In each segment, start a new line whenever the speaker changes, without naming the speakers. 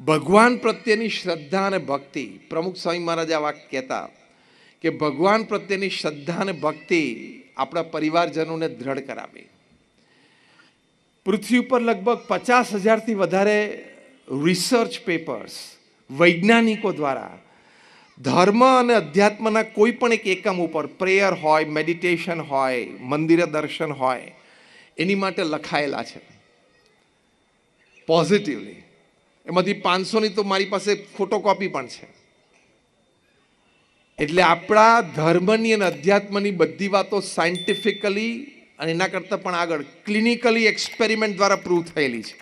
ભગવાન પ્રત્યેની શ્રદ્ધા અને ભક્તિ, પ્રમુખ સ્વામી મહારાજ આ વાક્ય કહેતા કે ભગવાન પ્રત્યેની શ્રદ્ધા અને ભક્તિ આપણા પરિવારજનોને દ્રઢ કરાવે. પૃથ્વી ઉપર લગભગ 50,000થી વધારે રિસર્ચ પેપર્સ વૈજ્ઞાનિકો દ્વારા ધર્મ અને અધ્યાત્મના કોઈ પણ એક એકમ ઉપર, પ્રેયર હોય, મેડિટેશન હોય, મંદિરે દર્શન હોય, એની માટે લખાયેલા છે પોઝિટિવલી. એમાંથી 500ની તો મારી પાસે ફોટોકોપી પણ છે. એટલે આપણા ધર્મની અને અધ્યાત્મની બધી વાતો સાયન્ટિફિકલી અને એના કરતાં પણ આગળ ક્લિનિકલી એક્સપેરિમેન્ટ દ્વારા પ્રૂવ થયેલી છે.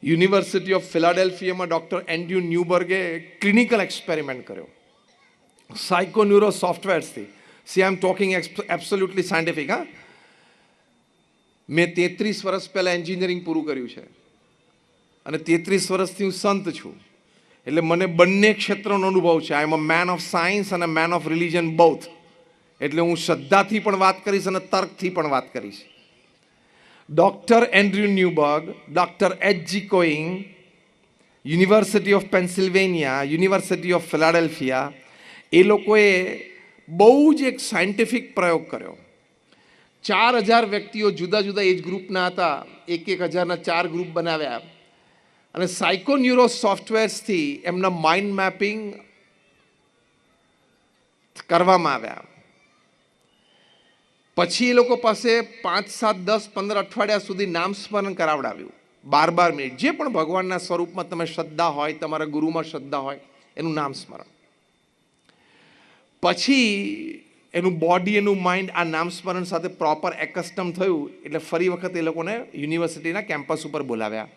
યુનિવર્સિટી ઓફ ફિલાડેલ્ફિયામાં ડૉક્ટર એન્ડ્રુ ન્યુબર્ગે ક્લિનિકલ એક્સપેરિમેન્ટ કર્યો સાયકોન્યુરો સોફ્ટવેર્સથી. So I am talking absolutely scientific. મેં 33 વર્ષ પહેલાં એન્જિનિયરિંગ પૂરું કર્યું છે અને 33 વર્ષથી હું સંત છું. એટલે મને બંને ક્ષેત્રનો અનુભવ છે. આઈ એમ અ મેન ઓફ સાયન્સ અને મેન ઓફ રિલિજન બોથ. એટલે હું શ્રદ્ધાથી પણ વાત કરીશ અને તર્કથી પણ વાત કરીશ. Doctor Andrew Newberg, doctor H G. Koenig, university of Pennsylvania, university of Philadelphia, એ લોકોએ બહુ જ એક સાયન્ટિફિક પ્રયોગ કર્યો. 4,000 વ્યક્તિઓ જુદા જુદા એજ ગ્રુપના હતા. 1,000ના 4 ગ્રુપ બનાવ્યા અને સાયકોન્યુરો સોફ્ટવેર્સથી એમના માઇન્ડ મેપિંગ કરવામાં આવ્યા. પછી એ લોકો પાસે 5, 7, 10, 15 અઠવાડિયા સુધી નામ સ્મરણ કરાવડાવ્યું 12 મિનિટ. જે પણ ભગવાનના સ્વરૂપમાં તમે શ્રદ્ધા હોય, તમારા ગુરુમાં શ્રદ્ધા હોય, એનું નામ સ્મરણ. પછી એનું બોડી, એનું માઇન્ડ આ નામ સ્મરણ સાથે પ્રોપર એકસ્ટમ થયું. એટલે ફરી વખત એ લોકોને યુનિવર્સિટીના કેમ્પસ ઉપર બોલાવ્યા.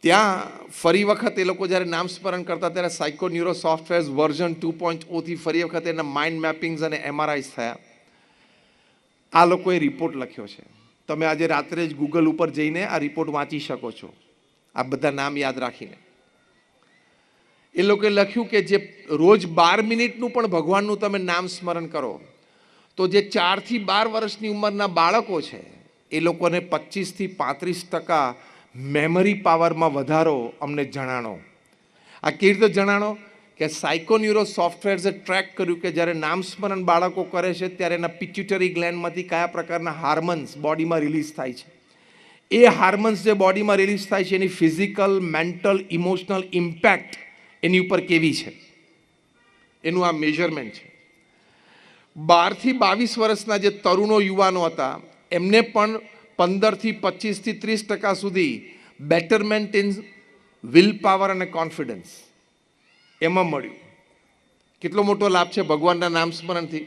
ત્યાં ફરી વખત એ લોકો જ્યારે નામ સ્મરણ કરતા ત્યારે સાયકોન્યુરો સોફ્ટવેર્સ વર્ઝન 2.0થી ફરી વખત એના માઇન્ડ મેપિંગ્સ અને MRIs થયા. આ લોકોએ રિપોર્ટ લખ્યો છે. તમે આજે રાત્રે જ ગૂગલ ઉપર જઈને આ રિપોર્ટ વાંચી શકો છો, આ બધા નામ યાદ રાખીને. એ લોકોએ લખ્યું કે જે રોજ 12 મિનિટનું પણ ભગવાનનું તમે નામ સ્મરણ કરો તો જે 4થી 12 વર્ષની ઉંમરના બાળકો છે એ લોકોને 25થી 35% મેમરી પાવરમાં વધારો અમને જણાણો. આ કેવી રીતે જણાણો કે સાયકોન્યુરો સોફ્ટવેર્સે ટ્રેક કર્યું કે જ્યારે નામ સ્મરણ બાળકો કરે છે ત્યારે એના પિટ્યુટરી ગ્લેન્ડમાંથી કયા પ્રકારના હાર્મોન્સ બોડીમાં રિલીઝ થાય છે. એ હાર્મોન્સ જે બોડીમાં રિલીઝ થાય છે એની ફિઝિકલ, મેન્ટલ, ઇમોશનલ ઇમ્પેક્ટ એની ઉપર કેવી છે એનું આ મેજરમેન્ટ છે. 12થી 22 વર્ષના જે તરુણો યુવાનો હતા એમને પણ 15થી 25થી 30% સુધી બેટરમેન્ટ ઇન વિલ પાવર અને કોન્ફિડન્સ એમાં મળ્યું. કેટલો મોટો લાભ છે ભગવાનના નામ સ્મરણથી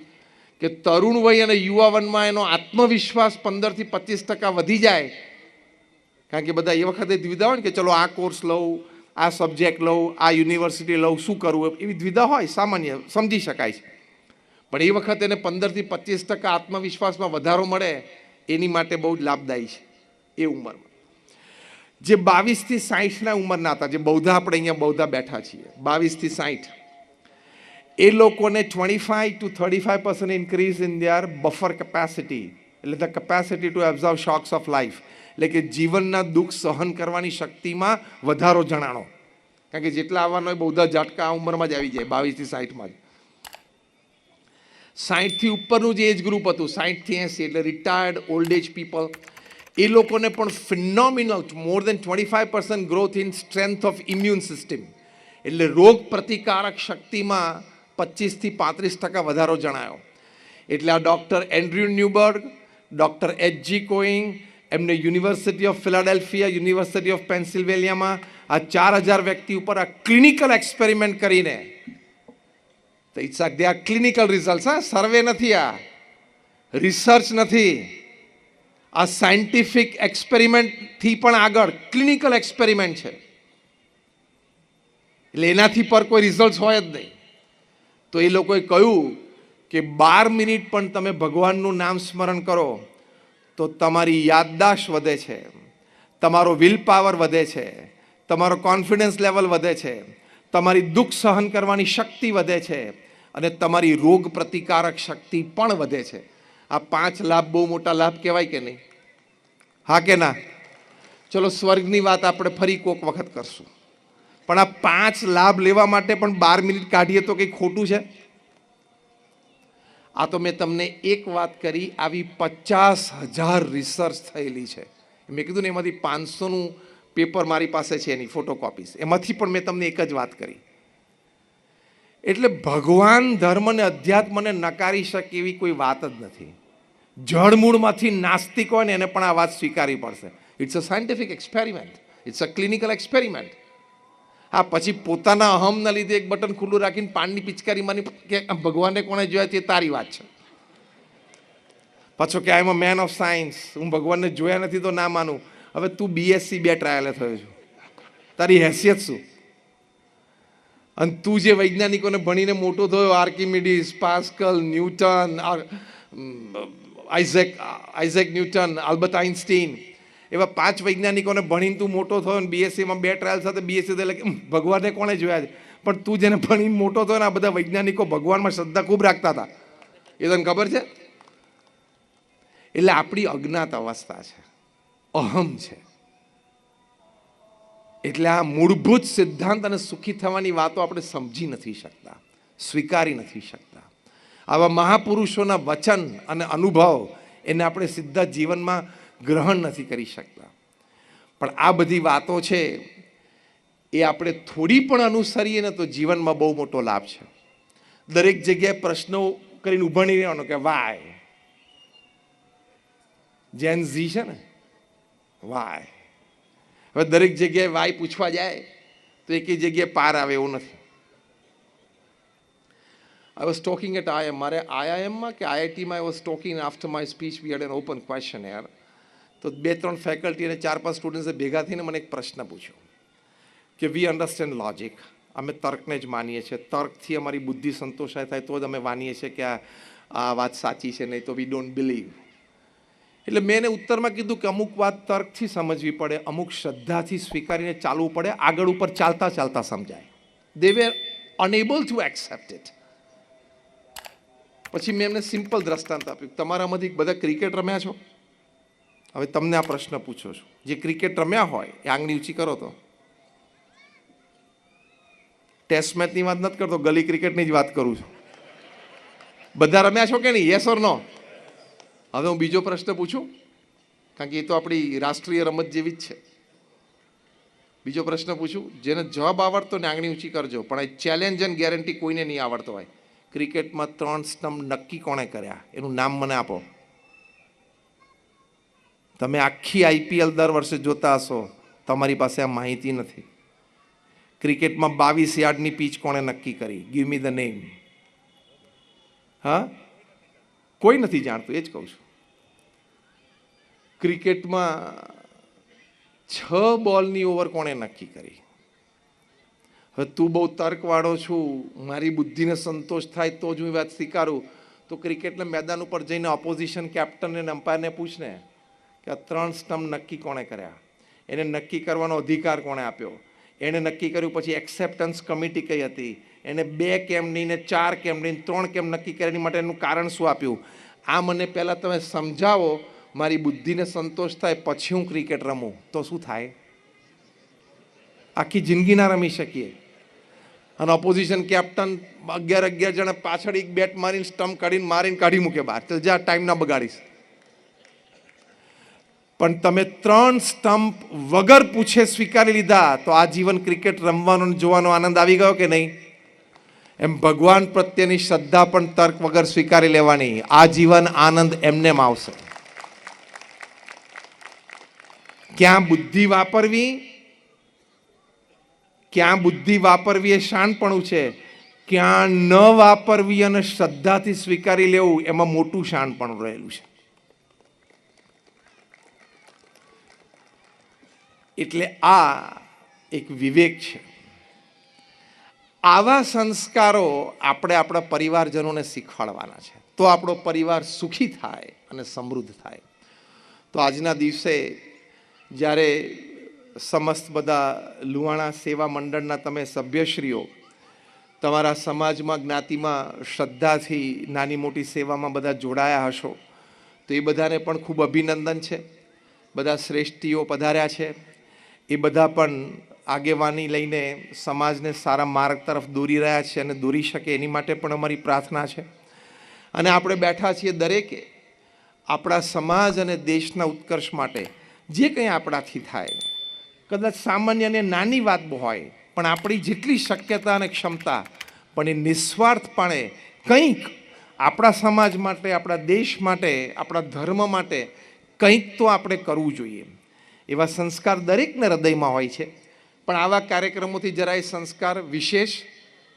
કે તરુણ વય અને યુવાવનમાં એનો આત્મવિશ્વાસ 15થી 25% વધી જાય. કારણ કે બધા એ વખતે દ્વિધા હોય ને કે ચલો આ કોર્સ લઉં, આ સબ્જેક્ટ લઉં, આ યુનિવર્સિટી લઉં, શું કરવું, એવી દ્વિધા હોય, સામાન્ય, સમજી શકાય છે. પણ એ વખતે એને 15થી 25% આત્મવિશ્વાસમાં વધારો મળે એની માટે બહુ જ લાભદાયી છે. એ ઉંમરમાં જે 22થી 60ના ઉંમરના હતા, જે બૌદ્ધા, આપણે અહીંયા બૌદ્ધા બેઠા છીએ, 22થી 60, એ લોકોને 25 to 35% increase in their buffer capacity, એટલે the capacity to absorb shocks of life, એટલે કે જીવનના દુઃખ સહન કરવાની શક્તિમાં વધારો જણાણો. કારણ કે જેટલા આવવાનો હોય બૌદ્ધા ઝાટકા આ ઉંમરમાં જ આવી જાય, 22થી 60માં જ. 60થી ઉપરનું જે એજ ગ્રુપ હતું, 60થી 80, એટલે રિટાયર્ડ ઓલ્ડ એજ પીપલ, એ લોકોને પણ phenomenal more then 25% growth in strength of immune system, એટલે રોગ પ્રતિકારક શક્તિમાં 25થી 35% વધારો જણાયો. એટલે આ doctor Andrew Newberg, doctor H G. Koenig, એમને university of Philadelphia, university of પેન્સિલ્વેનિયામાં આ 4,000 વ્યક્તિ ઉપર આ ક્લિનિકલ એક્સપેરિમેન્ટ કરીને, તો it's they are clinical results. Survey નથી, આ રિસર્ચ નથી, આ સાયન્ટિફિક એક્સપેરિમેન્ટથી પણ આગળ ક્લિનિકલ એક્સપેરિમેન્ટ છે. એટલે એનાથી પર કોઈ રિઝલ્ટ હોય જ નહીં. તો એ લોકોએ કહ્યું કે 12 મિનિટ પણ તમે ભગવાનનું નામ સ્મરણ કરો તો તમારી યાદદાશ્ત વધે છે, તમારો વિલ પાવર વધે છે, તમારો કોન્ફિડન્સ લેવલ વધે છે, તમારી દુઃખ સહન કરવાની શક્તિ વધે છે અને તમારી રોગ પ્રતિકારક શક્તિ પણ વધે છે. આ 5 લાભ બહુ મોટા લાભ કહેવાય કે નહીં? હા કે ના? ચલો સ્વર્ગની વાત આપણે ફરી કોક વખત કરશું, પણ આ 5 લાભ લેવા માટે પણ 12 મિનિટ કાઢીએ તો કંઈ ખોટું છે? આ તો મેં તમને એક વાત કરી, આવી 50,000 રિસર્ચ થયેલી છે. મેં કીધું ને એમાંથી 500નું પેપર મારી પાસે છે, એની ફોટોકોપીસ, એમાંથી પણ મેં તમને એક જ વાત કરી. એટલે ભગવાન ધર્મ ને અધ્યાત્મને નકારી શકે એવી કોઈ વાત જ નથી. જળમૂળમાંથી નાસ્તિક હોય ને એને પણ આ વાત સ્વીકારવી પડશે. It's a scientific experiment, it's a clinical experiment. હા, પછી પોતાના અહમના લીધે એક બટન ખુલ્લું રાખીને પાનની પિચકારી માની કે ભગવાનને કોણે જોયા તે તારી વાત છે. પાછો કે આઈ એમ અ મેન ઓફ સાયન્સ, હું ભગવાનને જોયા નથી તો ના માનું. હવે તું બીએસસી 2 ટ્રાયલે થયો છું, તારી હેસિયત શું? અને તું જે વૈજ્ઞાનિકોને ભણીને મોટો થયો, Archimedes, Pascal, Newton, Isaac Newton, Albert Einstein, એવા 5 વૈજ્ઞાનિકોને ભણીને તું મોટો થયો ને બીએસસીમાં 2 ટ્રાયલ સાથે બીએસસી એટલે ભગવાનને કોણે જોયા છે? પણ તું જેને ભણીને મોટો થયો ને આ બધા વૈજ્ઞાનિકો ભગવાનમાં શ્રદ્ધા ખૂબ રાખતા હતા, એ તને ખબર છે? એટલે આપણી અજ્ઞાત અવસ્થા છે, અહમ છે. એટલે આ મૂળભૂત સિદ્ધાંત અને સુખી થવાની વાતો આપણે સમજી નથી શકતા, સ્વીકારી નથી શકતા. આવા મહાપુરુષોના વચન અને અનુભવ એને આપણે સીધા જીવનમાં ગ્રહણ નથી કરી શકતા. પણ આ બધી વાતો છે એ આપણે થોડી પણ અનુસરીએ ને તો જીવનમાં બહુ મોટો લાભ છે. દરેક જગ્યાએ પ્રશ્નો કરીને ઊભા નહીં રહેવાનો કે વાય, જેન ઝી છે ને, વાય. હવે દરેક જગ્યાએ વાય પૂછવા જાય તો એકેય જગ્યાએ પાર આવે એવું નથી. I was talking at IIM, મારે IIMમાં કે IITમાં I was talking after my speech we had an open question યાર. તો 2-3 ફેકલ્ટી અને 4-5 સ્ટુડન્ટ્સે ભેગા થઈને મને એક પ્રશ્ન પૂછ્યો કે વી અન્ડરસ્ટેન્ડ લોજિક, અમે તર્કને જ માનીએ છીએ, તર્કથી અમારી બુદ્ધિ સંતોષાય થાય તો જ અમે માનીએ છીએ કે આ વાત સાચી છે, નહીં તો વી ડોન્ટ બિલીવ. એટલે મેં એને ઉત્તરમાં કીધું કે અમુક વાત તર્કથી સમજવી પડે, અમુક શ્રદ્ધાથી સ્વીકારીને ચાલવું પડે, આગળ ઉપર ચાલતા ચાલતા સમજાય. દે વેર અનેબલ ટુ એક્સેપ્ટ ઇટ. પછી મેં એમને સિમ્પલ દ્રષ્ટાંત આપ્યું, તમારામાંથી બધા ક્રિકેટ રમ્યા છો? હવે તમને આ પ્રશ્ન પૂછો છું, જે ક્રિકેટ રમ્યા હોય એ આંગળી ઊંચી કરો તો. ટેસ્ટ મેચની વાત નથી કરતો, ગલી ક્રિકેટની જ વાત કરું છું. બધા રમ્યા છો કે નહીં? યસ ઓર નો? હવે હું બીજો પ્રશ્ન પૂછું, કારણ કે એ તો આપણી રાષ્ટ્રીય રમત જેવી જ છે. બીજો પ્રશ્ન પૂછું, જેને જવાબ આવડતો ને આંગળી ઊંચી કરજો, પણ આ ચેલેન્જ એન્ડ ગેરંટી કોઈને નહીં આવડતો હોય. ક્રિકેટમાં 3 સ્ટમ્પ નક્કી કોણે કર્યા એનું નામ મને આપો. તમે આખી IPL દર વર્ષે જોતા હશો, તમારી પાસે આ માહિતી નથી. ક્રિકેટમાં 22 યાર્ડની પીચ કોણે નક્કી કરી? Give me the name. હા, કોઈ નથી જાણતું, એ જ કહું છું. ક્રિકેટમાં 6 બોલની ઓવર કોણે નક્કી કરી? હવે તું બહુ તર્કવાળો છું, મારી બુદ્ધિને સંતોષ થાય તો જ હું વાત સ્વીકારું, તો ક્રિકેટના મેદાન ઉપર જઈને ઓપોઝિશન કેપ્ટન અને અમ્પાયરને પૂછને કે આ 3 સ્ટમ્પ નક્કી કોણે કર્યા, એને નક્કી કરવાનો અધિકાર કોણે આપ્યો, એણે નક્કી કર્યું પછી એક્સેપ્ટન્સ કમિટી કઈ હતી, એને 2 કેમ નહીં ને 4 કેમ નહીં 3 કેમ નક્કી કર્યા, એની માટે એનું કારણ શું આપ્યું? આ મને પહેલાં તમે સમજાવો, મારી બુદ્ધિને સંતોષ થાય પછી હું ક્રિકેટ રમું. તો શું થાય? આખી જિંદગી ના રમી શકીએ. અને ઓપોઝિશન કેપ્ટન 11 જણા પાછળ એક બેટ મારીને સ્ટમ્પ મારીને કાઢી મૂકે બહાર, ચાલ જા, ટાઈમ ના બગાડીશ. પણ તમે 3 સ્ટમ્પ વગર પૂછે સ્વીકારી લીધા તો આ જીવન ક્રિકેટ રમવાનો જોવાનો આનંદ આવી ગયો કે નહીં? એમ ભગવાન પ્રત્યેની શ્રદ્ધા પણ તર્ક વગર સ્વીકારી લેવાની, આ જીવન આનંદ એમનેમ આવશે. ક્યાં બુદ્ધિ વાપરવી, ક્યાં બુદ્ધિ વાપરવી એ શાણપણું છે, ક્યાં ન વાપરવી અને શ્રદ્ધાથી સ્વીકારી લેવું એમાં મોટું શાણપણું રહેલું છે. એટલે આ એક વિવેક છે. આવા સંસ્કારો આપણે આપણા પરિવારજનોને શીખવાડવાના છે, તો આપણો પરિવાર સુખી થાય અને સમૃદ્ધ થાય. તો આજના દિવસે જ્યારે સમસ્ત બધા લુહાણા સેવા મંડળના તમે સભ્યશ્રીઓ તમારા સમાજમાં જ્ઞાતિમાં શ્રદ્ધાથી નાની મોટી સેવામાં બધા જોડાયા હશો, તો એ બધાને પણ ખૂબ અભિનંદન છે. બધા શ્રેષ્ઠીઓ પધાર્યા છે, એ બધા પણ આગેવાની લઈને સમાજને સારા માર્ગ તરફ દોરી રહ્યા છે અને દોરી શકે એની માટે પણ અમારી પ્રાર્થના છે. અને આપણે બેઠા છીએ દરેકે આપણા સમાજ અને દેશના ઉત્કર્ષ માટે જે કંઈ આપણાથી થાય, કદાચ સામાન્ય અને નાની વાત હોય, પણ આપણી જેટલી શક્યતા અને ક્ષમતા, પણ એ નિસ્વાર્થપણે કંઈક આપણા સમાજ માટે, આપણા દેશ માટે, આપણા ધર્મ માટે કંઈક તો આપણે કરવું જોઈએ. એવા સંસ્કાર દરેકના હૃદયમાં હોય છે, પણ આવા કાર્યક્રમોથી જરા એ સંસ્કાર વિશેષ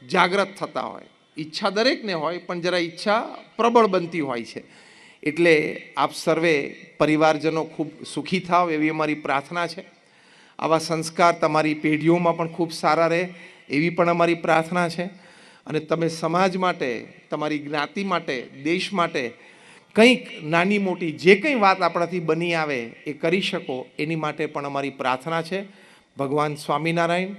જાગૃત થતા હોય. ઈચ્છા દરેકને હોય, પણ જરા ઈચ્છા પ્રબળ બનતી હોય છે. એટલે આપ સર્વે પરિવારજનો ખૂબ સુખી થાવ એવી અમારી પ્રાર્થના છે. આવા સંસ્કાર તમારી પેઢીઓમાં પણ ખૂબ સારા રહે એવી પણ અમારી પ્રાર્થના છે. અને તમે સમાજ માટે, તમારી જ્ઞાતિ માટે, દેશ માટે કંઈક નાની મોટી જે કંઈ વાત આપણાથી બની આવે એ કરી શકો એની માટે પણ અમારી પ્રાર્થના છે. ભગવાન સ્વામિનારાયણ,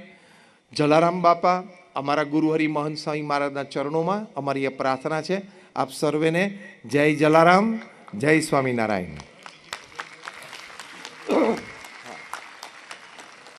જલારામ બાપા, અમારા ગુરુ હરિ મહંત સ્વામી મહારાજના ચરણોમાં અમારી એ પ્રાર્થના છે. આપ સર્વેને જય જલારામ, જય સ્વામિનારાયણ.